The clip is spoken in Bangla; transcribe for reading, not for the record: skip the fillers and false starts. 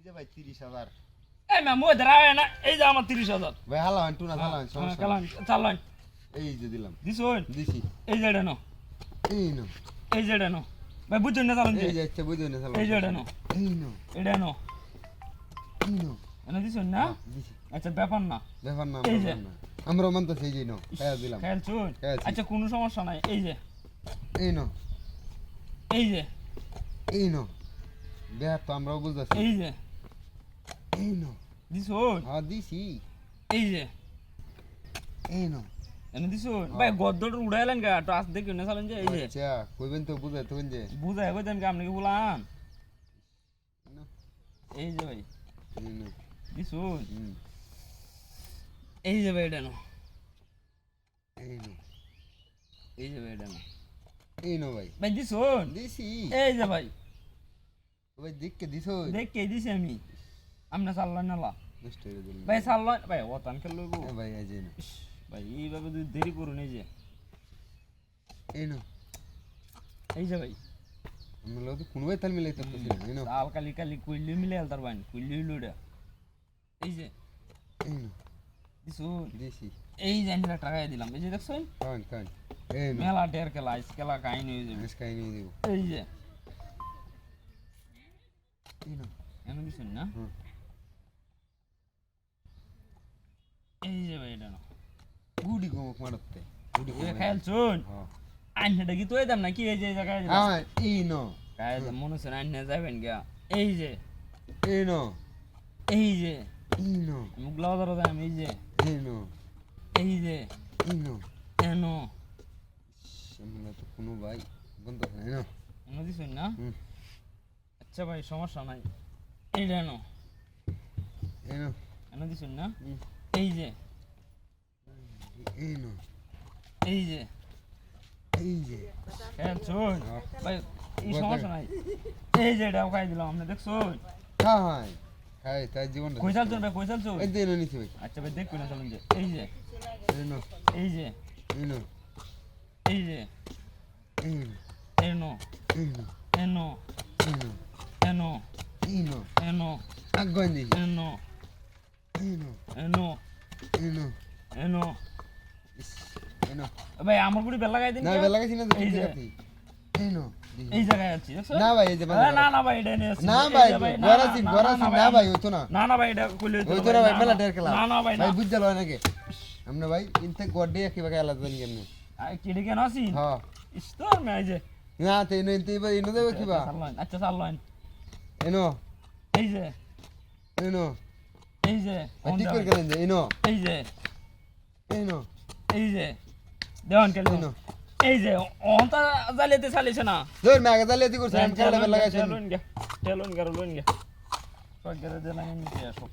যে ভাই 30,000 এই মা মই ধরায় না এই যে আমার 30,000 ভাই হালা আন্টু না হালা সমস্যা কালান চালান এই যে দিলাম দিছুন দিছি এই যে এটা নো এই নো এই যে এটা নো ভাই বুঝুন না চালান এই যে আচ্ছা বুঝো না হালা এই যে এটা নো এই নো এটা নো এই নো এনে দিছুন না দিছি আচ্ছা ব্যাপার না ব্যাপার না এই যে। আমরা মানতে সেই যে নো খায়া দিলাম খেলছুন খেয়ালছি। আচ্ছা কোনো সমস্যা নাই এই যে এই নো এই যে এই নো দেখ তো আমরাও বুঝতেছি এই যে এই নো দিছুন হ্যাঁ দিছি এই যে এই নো এনে দিছুন ভাই গদ্দটা উড়াইলেন গা তো আজ দেখুন না চালান যে এই যে আচ্ছা কইবেন তো বুঝাই তো যে বুঝাই কইতেন কি আপনি কি বলান নো, এই যে ভাই এই নো দিছুন হুম, এই যে ভাই এটা নো এই নো এই যে ভাই এটা নো এই নো ভাই ভাই দিছুন দিছি এই যে ভাই ভাই দেখকে দিছো দেখে দিছি আমি আপনি চাললেন না লা নষ্ট হয়ে দিল ভাই চাললেন ভাই ও তান খেল লইব ভাই এই যে নো ভাই এইভাবে যদি দেরি করুন এই যে এই নো এই যে ভাই আমরা লোক কোনো ভাই তাল মিলাই থাকতেছি না এই নো তাল কালি কালি কইলি মিলে আলতার বাইন কইলি লইডা এই যে এই নো দিছুন দিছি এই যে আমি টাকা দিলাম এই যে দেখছেন কান কান এই নো মেলা টের খেলা আইস খেলা কাহিনী হয়ে যাবে আজকে কাই নিয়ে দেব এই যে এই নো এমন দিছুন না হুম এই যে ভাই এটা না গুডি গমক মারতে গুডি এ খেলছুন হ্যাঁ আইনটা কি তুই দাম না কি এই যে জায়গায় হ্যাঁ এই নো কায় মনে হচ্ছে আইন যাবেন গিয়া এই যে এই নো এই যে এই নো মুগলা ধরো আমি এই যে এই নো এই যে এই নো এনো আমরা তো কোনো ভাই বন্ধ হয় না এনো দিছুন না হুম আচ্ছা ভাই সমস্যা নাই এইটা এনো এই নো এনো দিছুন না হুম এই যে এই নো এই যে এই যে খেলছুন হ্যাঁ। ভাই এই সমস্যা নাই এই যে এটাও খাই দিলাম আপনি দেখছুন হ্যাঁ হ্যাঁ তাই জীবনটা কই চালছুন ভাই কই চালছুন এই যে নো নিছি ভাই আচ্ছা ভাই দেখুন না চলুন যে এই যে এই নো এই যে এই নো এই যে এই নো এনো এই নো এনো এই নো এনো এই নো এনো আগুন দিই এনো এই নো এনো এই নো এনো এই নো ভাই আমার গুড়ি বেলা লাগাই দিন না কেউ? বেলা গেছি না তো এই যে। এই নো এই জায়গায় আছি দেখছো না ভাই এই যে না না ভাই এটা নিয়ে আসছি। না এই ভাই যে না, গরাসিন না, গরাসিন না, না ভাই হইতো না না না ভাই এটা কইলে হইতো হইতো না না ভাই না, মেলা না। টের খেলা না না ভাই না ভাই বুঝ গেল নাকি আমরা ভাই ইনতে গড্ডে কি বাকে আলাদা দেন কেন আই কিডি কেন আছি হ্যাঁ ইস্তর মে এই যে না তে ইনো ইনতে এবার ইনো দেবে কি বা চাললাইন আচ্ছা চাললাইন ইনো এই যে ইনো এই যে ভাই ঠিক করে গেলেন যে ইনো এই যে ইনো এই যে দেওয়ান কেন ইনো এই যে অন্তা জালিতে চালিছে না ধর মেগা দালে দি করছ আমি খেলা লাগাইছেন টেলুন গে গারো লুন গে সব গেরে দেনা নিতে আসো